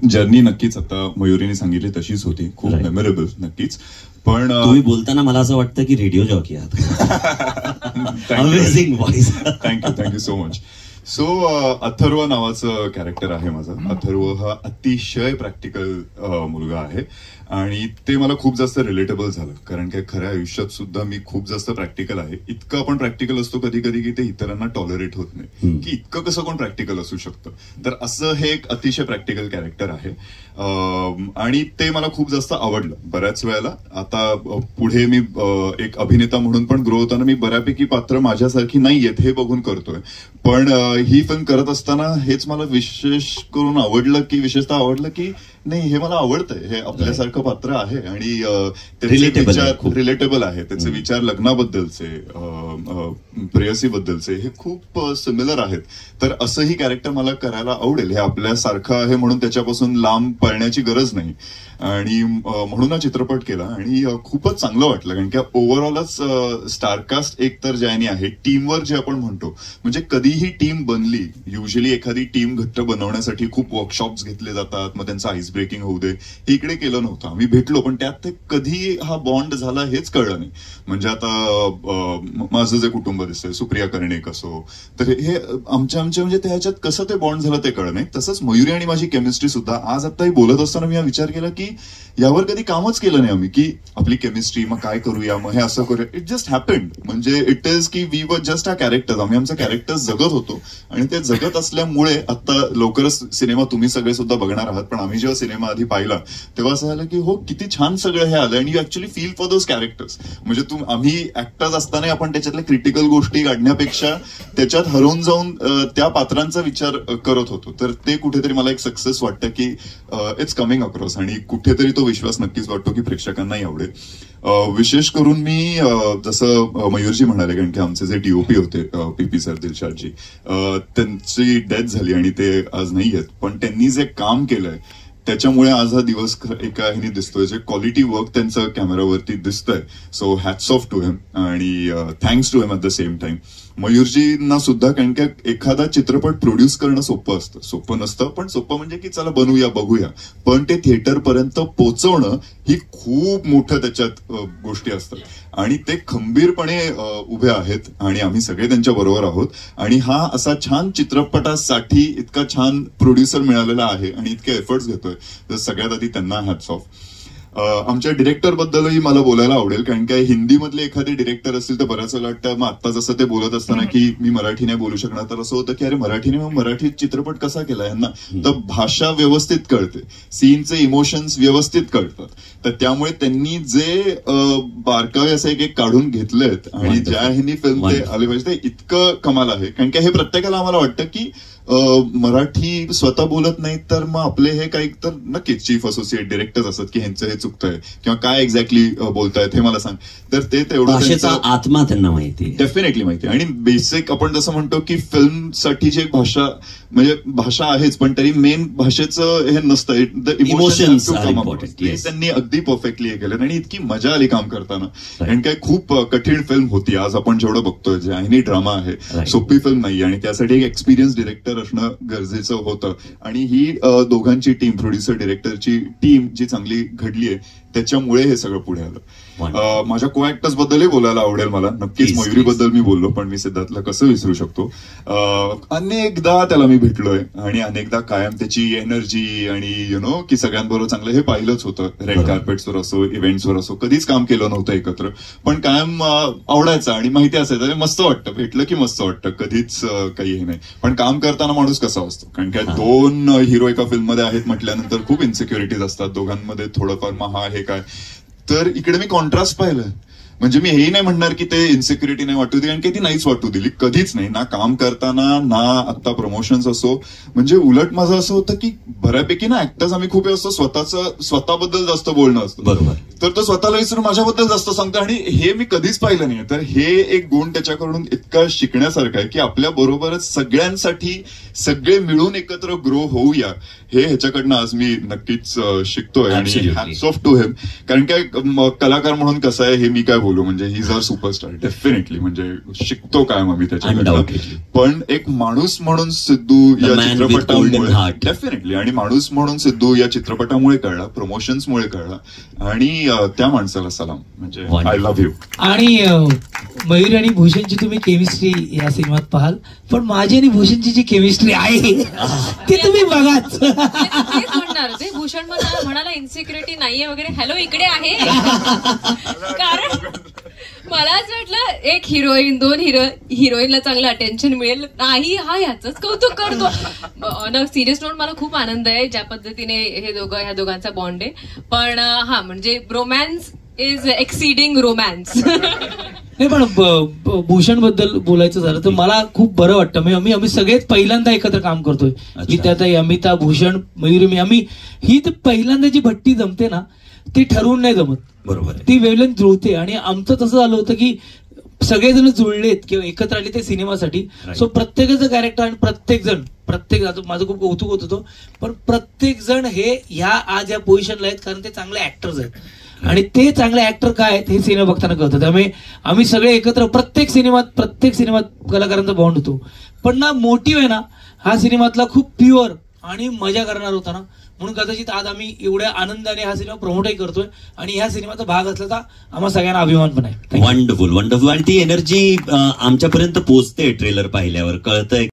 Journey नक्कीच आता मयुरीने सांगितली तशीच होती, खूप मेमोरेबल नक्कीच. पण तुम्ही बोलताना मला असं वाटतं की रेडिओ जॉकी आहात. Amazing voice. Thank you so much. So Atharva नावाचं कॅरेक्टर आहे माझं. अथर्व हा अतिशय प्रॅक्टिकल मुलगा आहे आणि ते मला खूप जास्त रिलेटेबल झालं, कारण काय खऱ्या आयुष्यात सुद्धा मी खूप जास्त प्रॅक्टिकल आहे. इतकं आपण प्रॅक्टिकल असतो कधी कधी की ते इतरांना टॉलरेट होत नाही, की इतकं कसं कोण प्रॅक्टिकल असू शकतं. तर असं हे एक अतिशय प्रॅक्टिकल कॅरेक्टर आहे आणि ते मला खूप जास्त आवडलं बऱ्याच वेळेला. आता पुढे मी एक अभिनेता म्हणून पण ग्रो होताना मी बऱ्यापैकी पात्र माझ्यासारखी नाही आहेत हे बघून करतोय. पण ही फिल्म करत असताना हेच मला विशेष करून आवडलं, की विशेषतः आवडलं की नाही हे मला आवडतंय, हे आपल्यासारखं पात्र आहे आणि रिलेटेबल आहे. त्याचे विचार लग्नाबद्दलचे, प्रेयसीबद्दलचे हे खूप सिमिलर आहेत. तर असंही कॅरेक्टर मला करायला आवडेल. हे आपल्यासारखं आहे म्हणून त्याच्यापासून लांब पळण्याची गरज नाही आणि म्हणून हा चित्रपट केला आणि खूपच चांगलं वाटलं. कारण की ओव्हरऑलच स्टारकास्ट एक तर ज्याने आहे, टीमवर्क जे आपण म्हणतो, म्हणजे कधीही टीम बनली, युजली एखादी टीम घट्ट बनवण्यासाठी खूप वर्कशॉप्स घेतले जातात, मग त्यांचं आईस ब्रेकिंग होऊ दे, हे इकडे केलं नव्हतं. आम्ही भेटलो पण त्यात ते कधी हा बॉन्ड झाला हेच कळलं नाही. म्हणजे आता माझं जे कुटुंब दिसतंय, सुप्रिया कर्णिक असो, तर हे आमच्या म्हणजे त्याच्यात कसं ते बॉन्ड झालं ते कळलं नाही. तसंच मयुरी आणि माझी केमिस्ट्री सुद्धा. आज आताही बोलत असताना मी हा विचार केला की यावर कधी कामच केलं नाही आम्ही, की आपली केमिस्ट्री मग काय करूया, मग हे असं करूया. It just happened. म्हणजे इट इज की we were just a characters. आम्ही आमचं कॅरेक्टर्स जगत होतो आणि ते जगत असल्यामुळे आता लवकरच सिनेमा तुम्ही सगळे सुद्धा बघणार आहात, पण आम्ही जेव्हा सिनेमा आधी पाहिला तेव्हा असं झालं की हो किती छान सगळं हे आलं आणि you actually feel for those characters. म्हणजे आम्ही ऍक्टर्स असताना आपण त्याच्यातल्या क्रिटिकल गोष्टी काढण्यापेक्षा त्याच्यात हरवून जाऊन त्या पात्रांचा विचार करत होतो. तर ते कुठेतरी मला एक सक्सेस वाटतं की इट्स कमिंग अक्रॉस आणि कुठेतरी तो विश्वास नक्कीच वाटतो की प्रेक्षकांनाही आवडेल. विशेष करून मी जसं मयूरजी म्हणाले, कारण की आमचे जे डीओपी होते पीपी सर दिलशादजी, त्यांची डेथ झाली आणि ते आज नाही आहेत, पण त्यांनी जे काम केलंय त्याच्यामुळे आज हा दिवस एका ह्याने दिसतोय, जे क्वालिटी वर्क त्यांचं कॅमेरावरती दिसतंय. So hats off to him आणि thanks to him at the same time. मयूरजींना सुद्धा, कारण की एखादा चित्रपट प्रोड्यूस करणं सोपं असतं, सोपं नसतं, पण सोपं म्हणजे की चला बनवूया बघूया, पण ते थिएटरपर्यंत पोहोचवणं ही खूप मोठं त्याच्यात गोष्टी असतात आणि ते खंबीरपणे उभे आहेत आणि आम्ही सगळे त्यांच्या बरोबर आहोत. आणि हा असा छान चित्रपटासाठी इतका छान प्रोड्युसर मिळालेला आहे आणि इतके एफर्ट्स घेतोय, तर सगळ्यात आधी त्यांना हॅट्स ऑफ. आमच्या डिरेक्टर बद्दलही मला बोलायला आवडेल, कारण काय हिंदीमधले एखादे डिरेक्टर असतील तर बऱ्याच वेळा वाटतं, मग आता जसं ते बोलत असताना की मी मराठी नाही बोलू शकणार, तर असं होतं की अरे मराठीने मग मराठी चित्रपट कसा केला यांना, तर भाषा व्यवस्थित कळते, सीनचे इमोशन्स व्यवस्थित कळतात. तर त्यामुळे त्यांनी जे बारकावे असे एक काढून घेतलेत आणि ज्या ह्यांनी फिल्म ते आले पाहिजे ते इतकं कमाल आहे. कारण की हे प्रत्येकाला आम्हाला वाटतं की मराठी स्वतः बोलत नाहीत तर मग आपले हे काही तर नक्कीच चीफ असोसिएट डिरेक्टर्स असतात की ह्यांचं हे चुकतंय किंवा काय एक्झॅक्टली बोलतायत हे मला सांग. तर ते तेवढं आत्मा त्यांना माहिती, डेफिनेटली माहिती. आणि बेसिक आपण जसं म्हणतो की फिल्मसाठी एक भाषा म्हणजे भाषा आहेच, पण तरी मेन भाषेचं हे नसतं, द इमोशन्स त्यांनी अगदी परफेक्टली हे केलं आणि इतकी मजा आली काम करताना. कारण काय खूप कठीण फिल्म होती. आज आपण जेवढं बघतोय जे आहे ड्रामा आहे, सोपी फिल्म नाही आणि त्यासाठी एक एक्सपिरियन्स डिरेक्टर असणं गरजेचं होतं. आणि ही दोघांची टीम, प्रोड्युसर डिरेक्टरची टीम जी चांगली घडली आहे त्याच्यामुळे हे सगळं पुढे आलं. माझ्या को ऍक्टर्स बद्दलही बोलायला आवडेल मला. नक्कीच मयुरीबद्दल मी बोललो, पण मी सिद्धार्थला कसं विसरू शकतो. अनेकदा त्याला मी भेटलोय आणि अनेकदा कायम त्याची एनर्जी आणि यु नो की सगळ्यांबरोबर चांगलं हे पाहिलंच होतं. रेड कार्पेट्सवर असो, इव्हेंट्सवर असो, कधीच काम केलं नव्हतं एकत्र, पण कायम आवडायचं आणि माहिती असायचं, मस्त वाटतं, भेटलं की मस्त वाटतं, कधीच काही हे नाही. पण काम करताना माणूस कसा असतो, कारण काय दोन हिरो एका फिल्ममध्ये आहेत म्हटल्यानंतर खूप इन्सिक्युरिटीज असतात दोघांमध्ये, थोडंफार महा हे काय. तर इकडे मी कॉन्ट्रास्ट पाहिलं. म्हणजे मी हेही नाही म्हणणार की ते इन्सिक्युरिटी नाही वाटू दिली, कारण की ती नाहीच वाटू दिली, कधीच नाही, ना काम करताना ना आता प्रमोशन्स असो. म्हणजे उलट माझं असं होतं की बऱ्यापैकी ना ऍक्टर्स आम्ही खूप असतो स्वतःबद्दल जास्त बोलणं असतं, बरोबर, तर तो स्वतःला विसरून माझ्याबद्दल जास्त सांगतो आणि हे मी कधीच पाहिलं नाही. तर हे एक गुण त्याच्याकडून इतका शिकण्यासारखं आहे की आपल्या बरोबरच सगळ्यांसाठी सगळे मिळून एकत्र ग्रो होऊया, हे ह्याच्याकडनं आज मी नक्कीच शिकतोय आणि हॅट्स ऑफ टू हिम. कारण काय कलाकार म्हणून कसं आहे हे मी काय बोलू, म्हणजे he is our superstar definitely, म्हणजे शिकतो काय आम्ही त्याच्याकडनं. Undoubtedly. पण एक माणूस म्हणून सिद्धू The या man with चित्रपटामुळे golden heart. डेफिनेटली, आणि माणूस म्हणून सिद्धू या चित्रपटामुळे कळला, प्रमोशन्समुळे कळला, आणि त्या माणसाला सलाम, म्हणजे आय लव्ह यू. आणि मयूर आणि भूषणची तुम्ही केमिस्ट्री या सिनेमात पाहाल, पण माझी आणि भूषणची जी केमिस्ट्री आहे ती तुम्ही बघाच. तेच म्हणणार ते. भूषण म्हणाला इन्सिक्युरिटी नाहीये वगैरे, हॅलो इकडे आहे. कारण मला असं वाटलं एक हिरोईन, 2 हिरोईनला चांगलं अटेन्शन मिळेल, नाही हा ह्याच कौतुक करतो. ऑन सिरियस नोट मला खूप आनंद आहे ज्या पद्धतीने ह्या दोघांचा बॉन्ड आहे. पण हा म्हणजे रोमॅन्स इज एक्सिडिंग रोमॅन्स. नाही पण भूषण बद्दल बोलायचं झालं तर मला खूप बरं वाटतं. आम्ही सगळेच पहिल्यांदा एकत्र काम करतोय. मी त्यात अमिता, भूषण, मयुरी, आम्ही ही तर पहिल्यांदा जी भट्टी जमते ना ती ठरवून नाही जमत, बरोबर, ती वेवलेंथ जुळते. आणि आमचं तसं झालं होतं की सगळेजण जुळलेत किंवा एकत्र आले ते सिनेमासाठी. सो प्रत्येकाचं कॅरेक्टर आणि प्रत्येक माझं खूप कौतुक होत होतं, पण प्रत्येक जण हे ह्या आज या पोझिशनला आहेत कारण ते चांगले ऍक्टर्स आहेत. आणि ते चांगले ऍक्टर काय आहेत हे सिनेमा बघताना कळतं. त्यामुळे आम्ही सगळे एकत्र प्रत्येक सिनेमात कलाकारांचा बॉन्ड होतो. पण ना मोटिव्ह आहे ना हा सिनेमातला खूप प्युअर आणि मजा करणार होता ना, म्हणून कदाचित आज आम्ही एवढ्या आनंदाने हा सिनेमा प्रमोटही करतोय आणि ह्या सिनेमाचा भाग असल्याचा आम्हा सगळ्यांना अभिमान पण आहे. वंडरफुल. आणि ती एनर्जी आमच्यापर्यंत पोहोचते ट्रेलर पाहिल्यावर, कळतंय